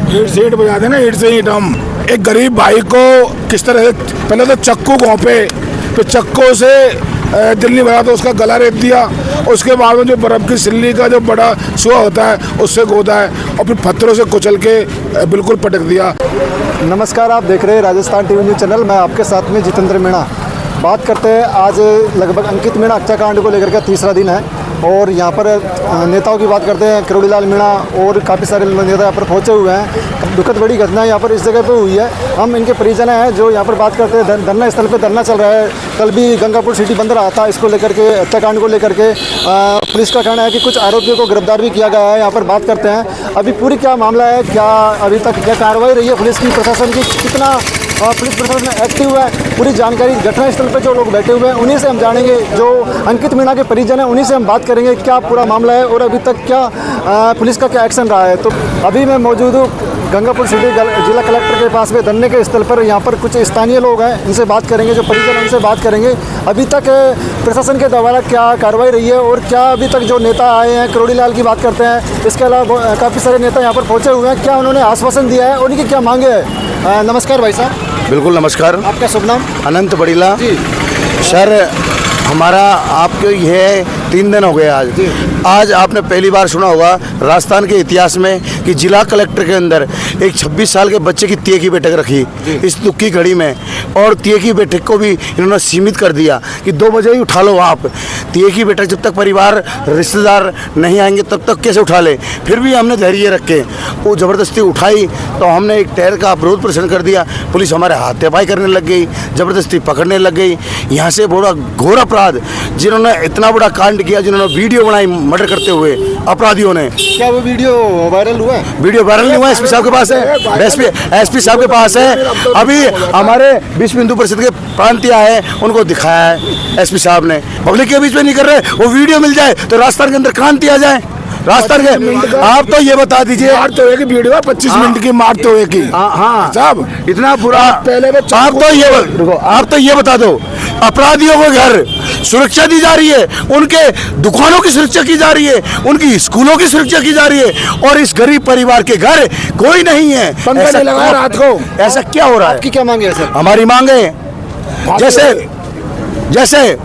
ईंट से ईंट बजा देना, ईंट से ईंट हम। एक गरीब भाई को किस तरह से पहले तो चक्कू घोंपे, फिर चक्कों से दिल्ली भरा तो उसका गला रेत दिया, उसके बाद में जो बर्फ़ की सिल्ली का जो बड़ा सुआ होता है उससे गोदा है और फिर पत्थरों से कुचल के बिल्कुल पटक दिया। नमस्कार, आप देख रहे हैं राजस्थान टीवी न्यूज़ चैनल। मैं आपके साथ में जितेंद्र मीणा। बात करते हैं आज लगभग अंकित मीणा हत्याकांड को लेकर के तीसरा दिन है और यहाँ पर नेताओं की बात करते हैं। किरोड़ीलाल मीणा और काफ़ी सारे नेता यहाँ पर पहुँचे हुए हैं। दुखद बड़ी घटना यहाँ पर इस जगह पे हुई है। हम इनके परिजन हैं जो यहाँ पर बात करते हैं। धरना स्थल पे धरना चल रहा है। कल भी गंगापुर सिटी बंद रहा था इसको लेकर के, हत्याकांड को लेकर के। पुलिस का कहना है कि कुछ आरोपियों को गिरफ्तार भी किया गया है। यहाँ पर बात करते हैं अभी पूरी क्या मामला है, क्या अभी तक क्या कार्रवाई रही है पुलिस की, प्रशासन की कितना पुलिस प्रशासन एक्टिव है, पूरी जानकारी घटनास्थल पर जो लोग बैठे हुए हैं उन्हीं से हम जानेंगे। जो अंकित मीणा के परिजन हैं उन्हीं से हम बात करेंगे क्या पूरा मामला है और अभी तक क्या पुलिस का क्या एक्शन रहा है। तो अभी मैं मौजूद हूँ गंगापुर सिटी जिला कलेक्टर के पास में धरने के स्थल पर। यहाँ पर कुछ स्थानीय लोग हैं, इनसे बात करेंगे, जो परिजन उनसे बात करेंगे। अभी तक प्रशासन के द्वारा क्या कार्रवाई रही है और क्या अभी तक जो नेता आए हैं, किरोड़ीलाल की बात करते हैं, इसके अलावा काफ़ी सारे नेता यहाँ पर पहुँचे हुए हैं, क्या उन्होंने आश्वासन दिया है, उनकी क्या मांगे हैं। नमस्कार भाई साहब। बिल्कुल नमस्कार। आपका शुभ नाम? अनंत बड़ीला जी। सर हमारा आपको यह 3 दिन हो गए आज आपने पहली बार सुना होगा राजस्थान के इतिहास में कि जिला कलेक्टर के अंदर एक 26 साल के बच्चे की तिये की बैठक रखी इस दुख की घड़ी में, और तिये की बैठक को भी इन्होंने सीमित कर दिया कि 2 बजे ही उठा लो आप। तिये की बैठक जब तक परिवार रिश्तेदार नहीं आएंगे तब तक कैसे उठा ले। फिर भी हमने धैर्य रख के वो ज़बरदस्ती उठाई तो हमने एक टहर का विरोध प्रदर्शन कर दिया। पुलिस हमारे हाथापाई करने लग गई, ज़बरदस्ती पकड़ने लग गई। यहाँ से बड़ा घोर अपराध, जिन्होंने इतना बड़ा कांड किया, जिन्होंने वीडियो बनाई मर्डर करते हुए अपराधियों ने। क्या वो वीडियो वायरल हुआ है? वीडियो वायरल नहीं हुआ, एसपी साहब के पास है, एसपी साहब के पास है। अभी हमारे विश्व हिंदू परिषद के प्रांतीय है, उनको दिखाया है एसपी साहब ने। पब्लिक के बीच में नहीं कर रहे, वो वीडियो मिल जाए तो राजस्थान के अंदर क्रांति आ जाए। राजस्थान के आप तो ये बता दीजिए, मारते हुए की वीडियो 25 मिनट की मारते हुए की। हाँ साहब इतना बुरा। पहले आप तो ये बता दो, अपराधियों को घर सुरक्षा दी जा रही है, उनके दुकानों की सुरक्षा की जा रही है, उनकी स्कूलों की सुरक्षा की जा रही है, और इस गरीब परिवार के घर कोई नहीं है। ऐसा लगा रात को, ऐसा क्या हो रहा है? आपकी क्या मांगे है सर? हमारी मांगे जैसे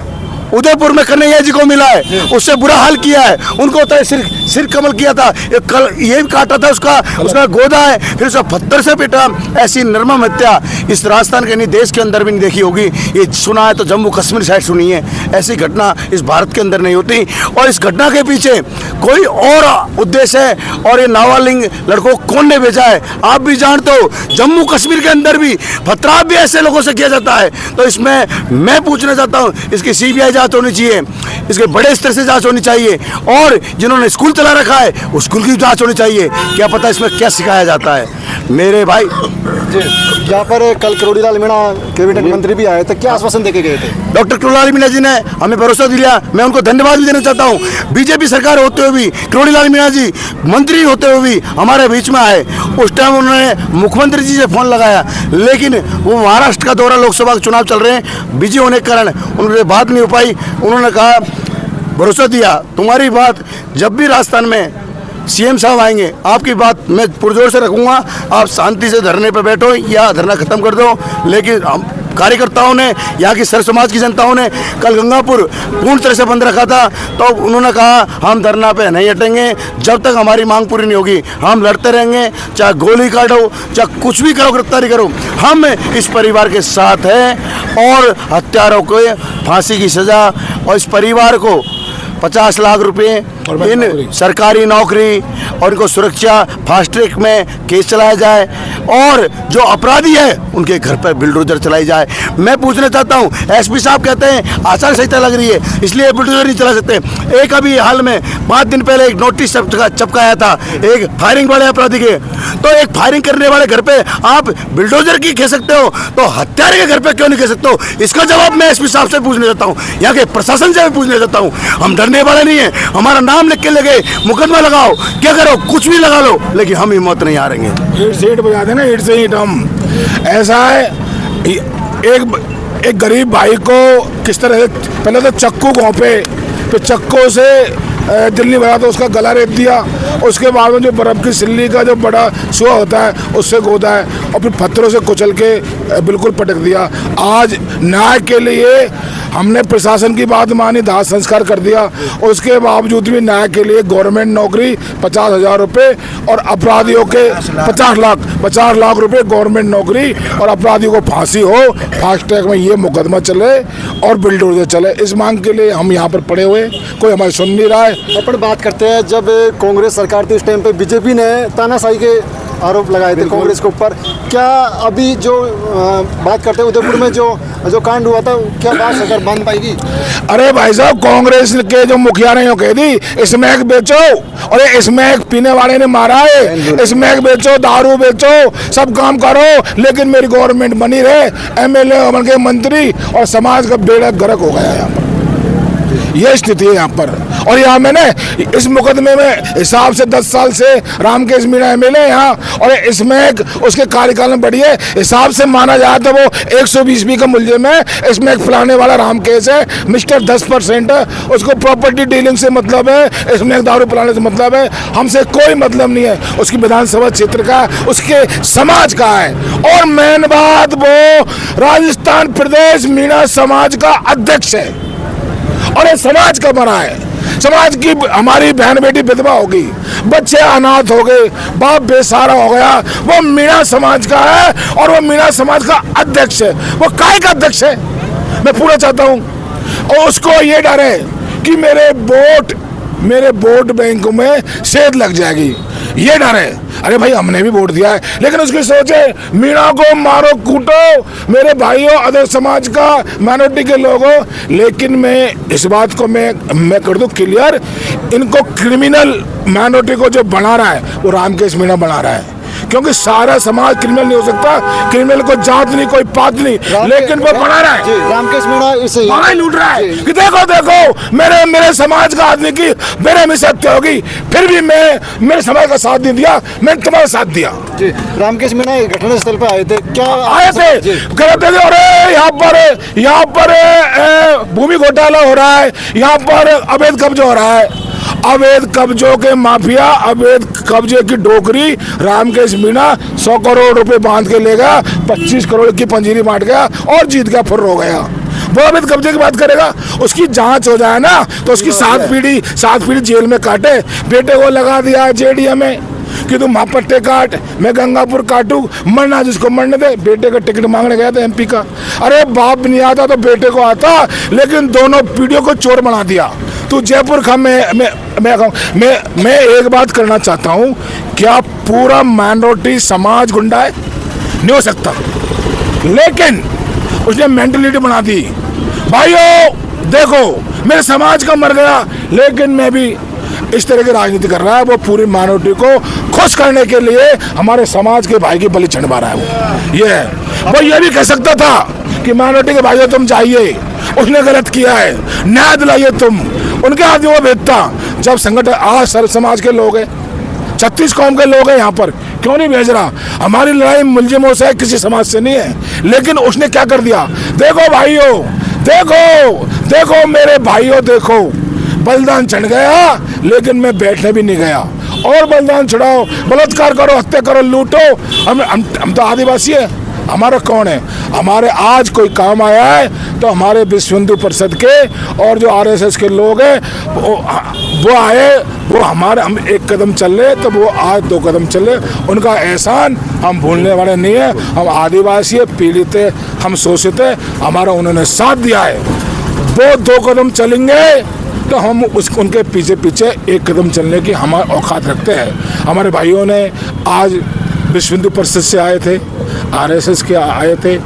उदयपुर में कन्हैया जी को मिला है, उससे बुरा हाल किया है। उनको होता है सिर कमल किया था, ये भी काटा था, उसका गोदा है, फिर उसका पत्थर से पीटा। ऐसी निर्मम हत्या इस राजस्थान के नहीं, देश के अंदर भी नहीं देखी होगी। ये सुना है तो जम्मू कश्मीर साइड सुनी है, ऐसी घटना इस भारत के अंदर नहीं होती। और इस घटना के पीछे कोई और उद्देश्य है, और ये नाबालिग लड़कों कौन ने भेजा है आप भी जानते हो। जम्मू कश्मीर के अंदर भी पथराव भी ऐसे लोगों से किया जाता है। तो इसमें मैं पूछना चाहता हूँ, इसकी CBI जांच होनी चाहिए, इसके बड़े स्तर से जांच होनी चाहिए, और जिन्होंने स्कूल चला रखा है उस स्कूल की जांच होनी चाहिए। क्या पता इसमें क्या सिखाया जाता है मेरे भाई। यहाँ पर कल किरोड़ीलाल मीणा कैबिनेट मंत्री भी आए थे, क्या आश्वासन देके गए थे? डॉक्टर किरोड़ीलाल मीणा जी ने हमें भरोसा दिया, मैं उनको धन्यवाद भी देना चाहता हूँ। बीजेपी सरकार होते हुए भी किरोड़ीलाल मीणा जी मंत्री होते हुए भी हमारे बीच में आए। उस टाइम उन्होंने मुख्यमंत्री जी से फ़ोन लगाया, लेकिन वो महाराष्ट्र का दौरा, लोकसभा के चुनाव चल रहे हैं, बिजी होने के कारण उनसे बात नहीं हो पाई। उन्होंने कहा, भरोसा दिया तुम्हारी बात जब भी राजस्थान में CM साहब आएंगे आपकी बात मैं पुरजोर से रखूँगा, आप शांति से धरने पर बैठो या धरना ख़त्म कर दो। लेकिन हम कार्यकर्ताओं ने, यहाँ की सर समाज की जनताओं ने कल गंगापुर पूर्ण तरह से बंद रखा था, तो उन्होंने कहा हम धरना पे नहीं हटेंगे जब तक हमारी मांग पूरी नहीं होगी। हम लड़ते रहेंगे, चाहे गोली काटो, चाहे कुछ भी करो, गिरफ्तारी करो, हम इस परिवार के साथ हैं। और हत्यारों को फांसी की सज़ा और इस परिवार को 50 लाख रुपए, इन सरकारी नौकरी और इनको सुरक्षा, फास्ट ट्रैक में केस चलाया जाए, और जो अपराधी है उनके घर पर बुलडोजर चलाई जाए। मैं पूछना चाहता हूँ, एसपी साहब कहते हैं आचार संहिता लग रही है इसलिए बुलडोजर नहीं चला सकते। एक अभी हाल में 5 दिन पहले एक नोटिस चपकाया था एक फायरिंग वाले अपराधी के, तो एक फायरिंग करने वाले घर पे आप बुलडोजर की कह सकते हो, तो हत्यारे के घर पे क्यों नहीं कह सकते हो? इसका जवाब मैं एसपी साहब से पूछना चाहता हूँ, यहाँ के प्रशासन से भी पूछना चाहता हूँ। हम डरने वाले नहीं है, हमारा नाम लिख के लगे, मुकदमा लगाओ, क्या करो, कुछ भी लगा लो, लेकिन हम हिम्मत नहीं हारेंगे। ईंट से ईंट बजा देना, ईंट से ईंट हम। ऐसा है, एक गरीब भाई को किस तरह से पहले तो चक्कू घोंपे, फिर चक्कों से दिल्ली भरा तो उसका गला रेत दिया, उसके बाद में जो बर्फ़ की सिल्ली का जो बड़ा शो होता है उससे गोदा है और फिर पत्थरों से कुचल के बिल्कुल पटक दिया। आज न्याय के लिए हमने प्रशासन की बात मानी, दाह संस्कार कर दिया, उसके बावजूद भी न्याय के लिए गवर्नमेंट नौकरी 50,000 रुपये और अपराधियों के 50 लाख रुपए गवर्नमेंट नौकरी और अपराधियों को फांसी हो, फास्ट ट्रैक में ये मुकदमा चले और बुलडोजर चले। इस मांग के लिए हम यहाँ पर पड़े हुए, कोई हमारी सुन नहीं रहा है। अपन बात करते हैं, जब कांग्रेस सरकार थी उस टाइम पे बीजेपी ने तानाशाही के आरोप लगाए थे कांग्रेस के ऊपर। क्या अभी जो बात करते हैं उदयपुर में जो कांड हुआ था, क्या बात सरकार बांध पाएगी? अरे भाई साहब, कांग्रेस के जो मुखिया ने कह दी स्मैक बेचो, और ये स्मैक पीने वाले ने मारा है, स्मैक बेचो, दारू बेचो, सब काम करो, लेकिन मेरी गवर्नमेंट बनी रहे, एमएलए बन के मंत्री और समाज का बेड़ा गर्क हो गया यहाँ पर। ये स्थिति है यहाँ पर। और यहाँ मैंने इस मुकदमे में हिसाब से 10 साल से रामकेश मीणा एमएलए यहाँ, और इसमें उसके कार्यकाल में बढ़ी है, हिसाब से माना जाए तो वो 120 का मुलजिम है। इसमें फैलाने वाला रामकेश है, मिस्टर 10% है, उसको प्रॉपर्टी डीलिंग से मतलब है, इसमें दारू पिलाने से मतलब है, हमसे कोई मतलब नहीं है। उसकी विधानसभा क्षेत्र का, उसके समाज का है। और मेन बात, वो राजस्थान प्रदेश मीणा समाज का अध्यक्ष है और ये समाज का बना है। समाज की हमारी बहन बेटी विधवा होगी, बच्चे अनाथ हो गए, बाप बेसहारा हो गया, वो मीणा समाज का है और वो मीणा समाज का अध्यक्ष है। वो काय का अध्यक्ष है मैं पूछना चाहता हूँ। और उसको ये डर है कि मेरे वोट बैंक में सेध लग जाएगी, ये डर है। अरे भाई, हमने भी वोट दिया है, लेकिन उसकी सोच है मीणा को मारो कूटो, मेरे भाइयों अदर समाज का माइनॉरिटी के लोगों। लेकिन मैं इस बात को मैं कर दूं क्लियर, इनको क्रिमिनल माइनॉरिटी को जो बना रहा है वो रामकेश मीणा बना रहा है, क्योंकि सारा समाज क्रिमिनल नहीं हो सकता। क्रिमिनल को जात नहीं, कोई पात नहीं, लेकिन वो बना रहा है। रामकेश मीणा इसे लूट रहा है कि देखो मेरे समाज का आदमी की मेरे में हत्या होगी, फिर भी मेरे समाज का साथ नहीं दिया, मैंने तुम्हारा साथ दिया। जी, रामकेश मीणा घटना स्थल पे आए थे, क्या आए थे? कहते थे अरे यहाँ पर भूमि घोटाला हो रहा है, यहाँ पर अवैध कब्जा हो रहा है। अवैध कब्जों के माफिया, अवैध कब्जे की डोकरी रामकेश मीणा 100 करोड़ रुपए बांध के ले गया, 25 करोड़ की पंजीरी बांट गया और जीत गया, फुर्र हो गया। वो अवैध कब्जे की बात करेगा, उसकी जांच हो जाए ना तो उसकी 7 पीढ़ी जेल में काटे। बेटे को लगा दिया जेडीए में कि तुम वहाँ पट्टे काट, मैं गंगापुर काटू, मरना जिसको मरने दे। बेटे का टिकट मांगने गया था एमपी का, अरे बाप नहीं आता तो बेटे को आता, लेकिन दोनों पीढ़ियों को चोर बना दिया। तू जयपुर खा। मैं एक बात करना चाहता हूँ, क्या पूरा माइनॉरिटी समाज गुंडा है? नहीं हो सकता, लेकिन उसने मेंटलिटी बना दी। भाइयों देखो, मेरे समाज का मर गया, लेकिन मैं भी इस तरह की राजनीति कर रहा है। वो पूरी माइनॉरिटी को खुश करने के लिए हमारे समाज के भाई की बलि चढ़वा रहा है। वो ये भी कह सकता था कि माइनॉरिटी के भाइयों तुम जाइए, उसने गलत किया है, न्याय दिलाइए तुम। उनके हाथ में वो भेजता। जब संगठन आज सर्व समाज के लोग हैं, 36 कौम के लोग हैं यहाँ पर, क्यों नहीं भेज रहा? हमारी लड़ाई मुलजिमों से, किसी समाज से नहीं है। लेकिन उसने क्या कर दिया? देखो भाइयों, देखो मेरे भाइयों, देखो बलिदान चढ़ गया, लेकिन मैं बैठने भी नहीं गया। और बलिदान चढ़ाओ, बलात्कार करो, हत्या करो, लूटो। हम तो आदिवासी है, हमारा कौन है? हमारे आज कोई काम आया है तो हमारे विश्व हिंदू परिषद के और जो आरएसएस के लोग हैं वो आए, वो हमारे, हम एक कदम चल रहे तो वो आज 2 कदम चल रहे। उनका एहसान हम भूलने वाले नहीं है। हम आदिवासी है, पीड़ित है, हम शोषित है, हमारा उन्होंने साथ दिया है। वो 2 कदम चलेंगे तो हम उनके पीछे 1 कदम चलने की हमारे औकात रखते हैं। हमारे भाइयों ने आज विश्व हिंदू परिषद से आए थे, आरएसएस के आए थे,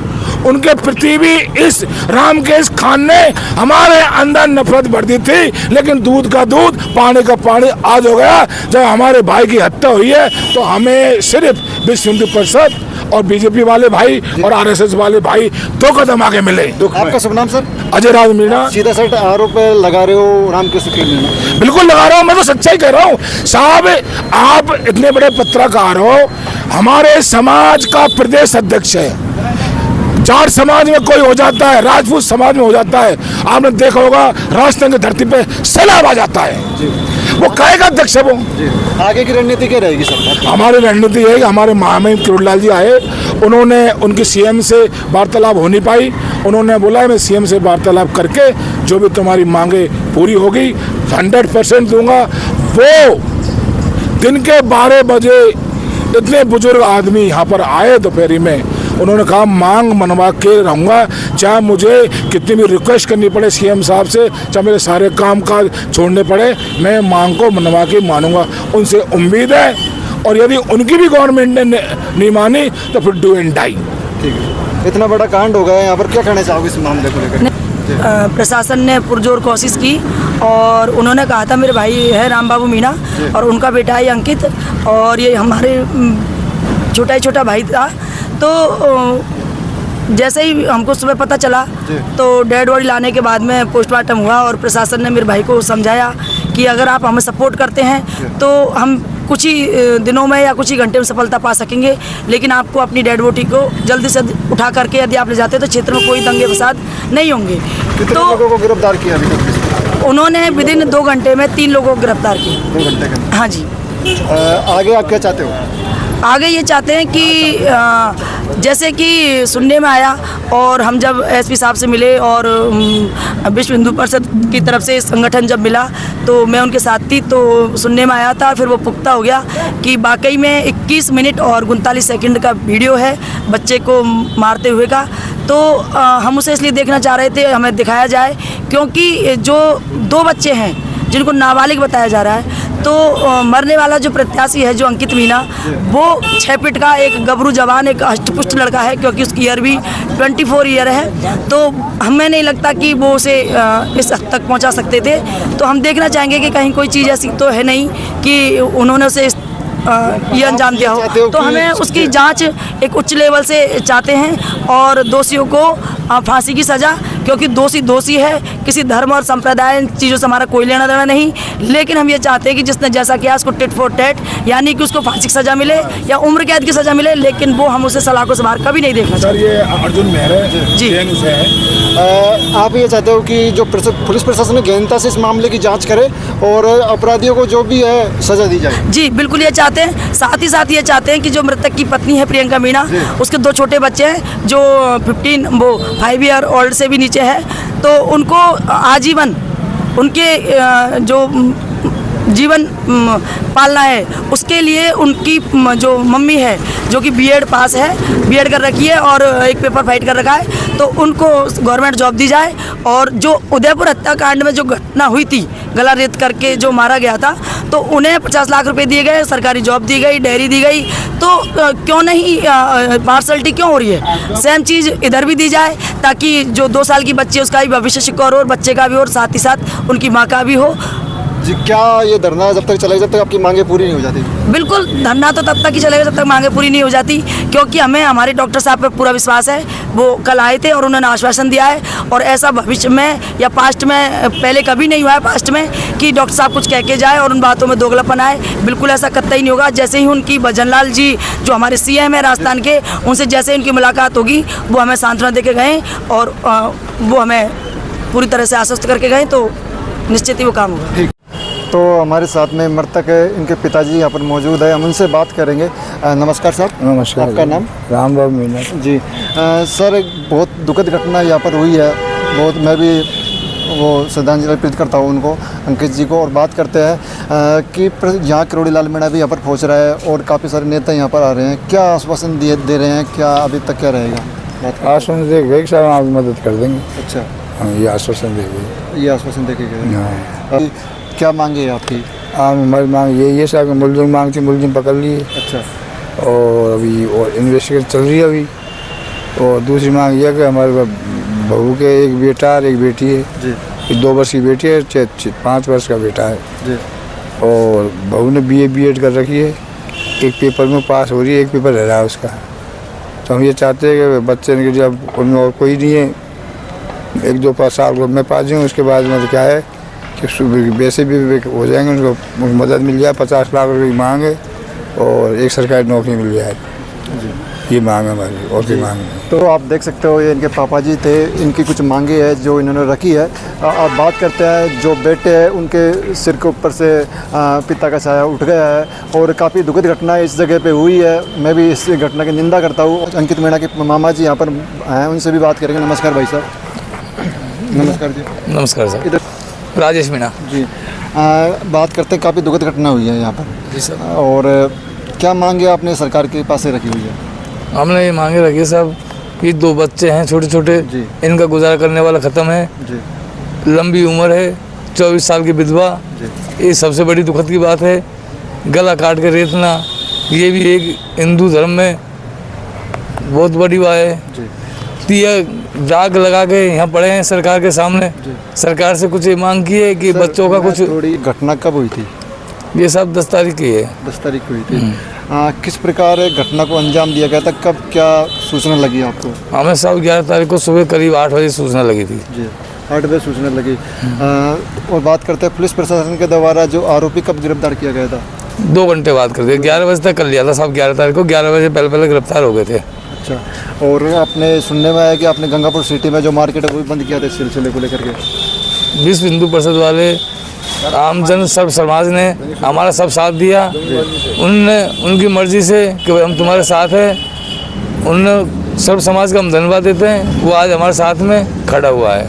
उनके प्रति भी इस रामकेश खान ने हमारे अंदर नफरत भर दी थी। लेकिन दूध का दूध, पानी का पानी आज हो गया। जब हमारे भाई की हत्या हुई है तो हमें सिर्फ विश्व हिंदू परिषद और बीजेपी वाले भाई और आरएसएस वाले भाई 2 कदम आगे मिले। आपका शुभ नाम सर? अजय राज मीणा। सीधा सर आरोप लगा रहे हो रामकेश मीणा? बिल्कुल लगा रहा हूँ, मैं तो सच्चाई कह रहा हूँ साहब। आप इतने बड़े पत्रकार हो, हमारे समाज का प्रदेश अध्यक्ष है, जाट समाज में कोई हो जाता है, राजपूत समाज में हो जाता है, आपने देखा होगा राजस्थान की धरती पे सैलाब आ जाता है। वो कहेगा अध्यक्ष है वो। आगे की रणनीति क्या रहेगी सर? हमारी रणनीति है कि हमारे महामहिम किरोड़ीलाल जी आए, उन्होंने उनकी सीएम से वार्तालाप हो नहीं पाई, उन्होंने बोला है मैं सीएम से वार्तालाप करके जो भी तुम्हारी मांगे पूरी होगी 100% दूंगा। वो दिन के 12 बजे इतने बुजुर्ग आदमी यहाँ पर आए दोपहरी में, उन्होंने कहा मांग मनवा के रहूँगा, चाहे मुझे कितनी भी रिक्वेस्ट करनी पड़े सीएम साहब से, चाहे मेरे सारे काम काज छोड़ने पड़े, मैं मांग को मनवा के मानूंगा। उनसे उम्मीद है, और यदि उनकी भी गवर्नमेंट ने नहीं मानी तो फिर डू एंड डाई। ठीक है, इतना बड़ा कांड हो गया यहाँ पर, क्या कहना चाहोगे इस मामले को लेकर? प्रशासन ने पुरजोर कोशिश की और उन्होंने कहा था मेरे भाई है राम बाबू मीणा और उनका बेटा है अंकित, और ये हमारे छोटा भाई था। तो जैसे ही हमको सुबह पता चला तो डेड बॉडी लाने के बाद में पोस्टमार्टम हुआ, और प्रशासन ने मेरे भाई को समझाया कि अगर आप हमें सपोर्ट करते हैं तो हम कुछ ही दिनों में या कुछ ही घंटे में सफलता पा सकेंगे, लेकिन आपको अपनी डेड बॉडी को जल्दी से उठा करके यदि आप ले जाते हैं तो क्षेत्र में कोई दंगे फसाद नहीं होंगे। कितने लोगों को गिरफ्तार किया अभी तक? उन्होंने विदिन 2 घंटे में 3 लोगों को गिरफ्तार किया। 2 घंटे के? हाँ जी। आगे आप क्या चाहते हो? आगे ये चाहते हैं कि जैसे कि सुनने में आया, और हम जब एसपी साहब से मिले और विश्व हिंदू परिषद की तरफ से संगठन जब मिला तो मैं उनके साथ थी, तो सुनने में आया था, फिर वो पुख्ता हो गया कि वाकई में 21 मिनट और 39 सेकंड का वीडियो है बच्चे को मारते हुए का। तो हम उसे इसलिए देखना चाह रहे थे, हमें दिखाया जाए, क्योंकि जो 2 बच्चे हैं जिनको नाबालिग बताया जा रहा है, तो मरने वाला जो प्रत्याशी है जो अंकित मीणा, वो 6 फीट का एक गबरू जवान, एक अष्टपुष्ट लड़का है, क्योंकि उसकी ईयर भी 24 ईयर है। तो हमें नहीं लगता कि वो उसे इस हद तक पहुंचा सकते थे। तो हम देखना चाहेंगे कि कहीं कोई चीज़ ऐसी तो है नहीं कि उन्होंने उसे ये अंजाम दिया हो। तो हमें उसकी जांच एक उच्च लेवल से चाहते हैं, और दोषियों को फांसी की सज़ा, क्योंकि दोषी है, किसी धर्म और संप्रदाय चीज़ों से हमारा कोई लेना देना नहीं, लेकिन हम ये चाहते हैं कि जिसने जैसा किया उसको टिट फॉर टैट, यानी कि उसको फांसी की सज़ा मिले या उम्र कैद की सज़ा मिले, लेकिन वो हम उसे सलाखों से बाहर कभी नहीं देखना सर। ये अर्जुन मेहरा जी आप ये चाहते हो कि जो पुलिस प्रशासन गहनता से इस मामले की जांच करे और अपराधियों को जो भी है सजा दी जाए? जी बिल्कुल ये चाहते हैं। साथ ही साथ ये चाहते हैं कि जो मृतक की पत्नी है प्रियंका मीणा, उसके 2 छोटे बच्चे हैं जो 5 ईयर ओल्ड से भी नीचे है, तो उनको आजीवन उनके जो जीवन पालना है, उसके लिए उनकी जो मम्मी है जो कि बीएड पास है, बीएड कर रखी है और एक पेपर फाइट कर रखा है, तो उनको गवर्नमेंट जॉब दी जाए। और जो उदयपुर हत्याकांड में जो घटना हुई थी, गला रेत करके जो मारा गया था, तो उन्हें 50 लाख रुपए दिए गए, सरकारी जॉब दी गई, डेयरी दी गई। तो क्यों नहीं पार्सलिटी क्यों हो रही है? सेम चीज़ इधर भी दी जाए, ताकि जो 2 साल की बच्ची है उसका भी भविष्य सिक्योर हो, और बच्चे का भी, और साथ ही साथ उनकी माँ का भी हो। जी, क्या ये धरना जब तक चलेगा जब तक आपकी मांगे पूरी नहीं हो जाती? बिल्कुल, धरना तो तब तक ही चलेगा जब तक मांगे पूरी नहीं हो जाती, क्योंकि हमें हमारे डॉक्टर साहब पर पूरा विश्वास है। वो कल आए थे और उन्होंने आश्वासन दिया है, और ऐसा भविष्य में या पास्ट में पहले कभी नहीं हुआ है पास्ट में कि डॉक्टर साहब कुछ कह के जाए और उन बातों में दोगलापन आए। बिल्कुल ऐसा कतई नहीं होगा। जैसे ही उनकी भजनलाल जी जो हमारे सीएम है राजस्थान के, उनसे जैसे ही उनकी मुलाकात होगी वो हमें सांत्वना दे के गए, और वो हमें पूरी तरह से आश्वस्त करके गए, तो निश्चित ही वो काम होगा। तो हमारे साथ में मृतक इनके पिताजी यहाँ पर मौजूद है, हम उनसे बात करेंगे। नमस्कार साहब। नमस्कार। आपका नाम? राम बाबू मीणा जी। सर, एक बहुत दुखद घटना यहाँ पर हुई है, बहुत, मैं भी वो श्रद्धांजलि अर्पित करता हूँ उनको, अंकित जी को। और बात करते हैं कि यहाँ किरोड़ीलाल मीणा भी यहाँ पर पहुँच रहा है और काफ़ी सारे नेता यहाँ पर आ रहे हैं, क्या आश्वासन दे रहे हैं, क्या अभी तक क्या रहेगा? आश्वासन दे गए साहब, आपकी मदद कर देंगे। अच्छा, हाँ, ये आश्वासन दे गए। ये आश्वासन दे के गए। क्या मांगे है आपकी? हमारी मांग ये साहब मुलजिम मांग थी, मुलजिम पकड़ लिए। अच्छा। और अभी और इन्वेस्टिगेशन चल रही है अभी। और दूसरी मांग ये है कि हमारे बहू के एक बेटा और एक बेटी है जी। 2 वर्ष की बेटी है, 5 वर्ष का बेटा है जी। और बहू ने BA BEd कर रखी है, एक पेपर में पास हो रही है, एक पेपर रह रहा है उसका। तो हम ये चाहते हैं कि बच्चे के जब उनमें और कोई नहीं है, 1-2 साल को मैं पास जाऊँ, उसके बाद में क्या है कि वैसे भी हो जाएंगे, उनको मदद मिल जाए। 50 लाख रुपये की मांग है और एक सरकारी नौकरी मिल जाए। ये मांग है हमारी, और कोई मांग नहीं। तो आप देख सकते हो ये इनके पापा जी थे, इनकी कुछ मांगे हैं जो इन्होंने रखी है। आप बात करते हैं जो बेटे हैं उनके सिर के ऊपर से पिता का साया उठ गया है और काफ़ी दुखद घटना इस जगह पे हुई है। मैं भी इस घटना की निंदा करता हूँ। अंकित मीणा के मामा जी यहाँ पर हैं, उनसे भी बात करेंगे। नमस्कार भाई साहब। नमस्कार जी। नमस्कार सर। इधर राजेश मीणा जी। बात करते हैं, काफ़ी दुखद घटना हुई है यहाँ पर जी सर। और क्या मांगे आपने सरकार के पास से रखी हुई है? हमने ये मांगे रखी साहब कि 2 बच्चे हैं छोटे छोटे, जी। इनका गुजारा करने वाला ख़त्म है, जी लंबी उम्र है, 24 साल की विधवा, जी ये सबसे बड़ी दुखद की बात है। गला काट के रेतना, ये भी एक हिंदू धर्म में बहुत बड़ी बात है। जी दिया दाग लगा के यहाँ पड़े हैं सरकार के सामने। सरकार से कुछ ये मांग की है कि बच्चों का कुछ, थोड़ी घटना कब हुई थी? ये सब 10 तारीख की है। 10 तारीख को हुई थी। किस प्रकार घटना को अंजाम दिया गया था, कब क्या सूचना लगी आपको? हमें सब 11 तारीख को सुबह करीब 8 बजे सूचना लगी थी। जी 8 बजे सूचना लगी। और बात करते हैं पुलिस प्रशासन के द्वारा जो आरोपी कब गिरफ्तार किया गया था? 2 घंटे बाद कर दिया, 11 बजे तक कर लिया था सब। 11 तारीख को 11 बजे पहले गिरफ्तार हो गए थे। अच्छा। और आपने सुनने में आया कि आपने गंगापुर सिटी में जो मार्केट है वो भी बंद किया था इस सिलसिले को लेकर के? विश्व हिंदू परिषद वाले, आमजन सब समाज ने हमारा सब साथ दिया। उनने उनकी मर्जी से कि भाई हम तुम्हारे साथ हैं, उनने सब समाज का हम धन्यवाद देते हैं। वो आज हमारे साथ में खड़ा हुआ है।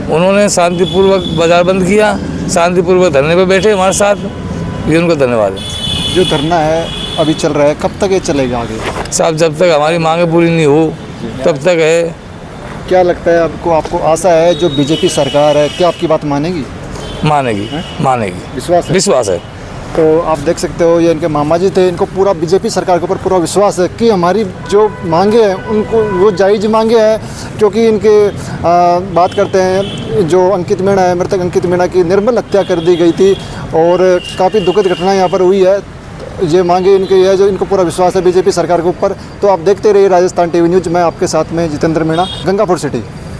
उन्होंने शांतिपूर्वक बाजार बंद किया, शांतिपूर्वक धरने पे बैठे हमारे साथ, ये उनको धन्यवाद है। जो धरना है अभी चल रहा है, कब तक ये चलेगा आगे? साहब जब तक हमारी मांगें पूरी नहीं हो तब तक है। क्या लगता है आपको आशा है जो बीजेपी सरकार है क्या आपकी बात मानेगी? मानेगी, मानेगी, विश्वास है? विश्वास है। तो आप देख सकते हो ये इनके मामा जी थे, इनको पूरा बीजेपी सरकार के ऊपर पूरा विश्वास है कि हमारी जो मांगे हैं उनको वो जायज़ मांगे हैं। क्योंकि इनके बात करते हैं जो अंकित मीणा है, मृतक अंकित मीणा की निर्मल हत्या कर दी गई थी और काफ़ी दुखद घटना यहाँ पर हुई है। ये मांगे इनके है जो इनको पूरा विश्वास है बीजेपी सरकार के ऊपर। तो आप देखते रहिए राजस्थान टीवी न्यूज़। मैं आपके साथ में जितेंद्र मीणा, गंगापुर सिटी।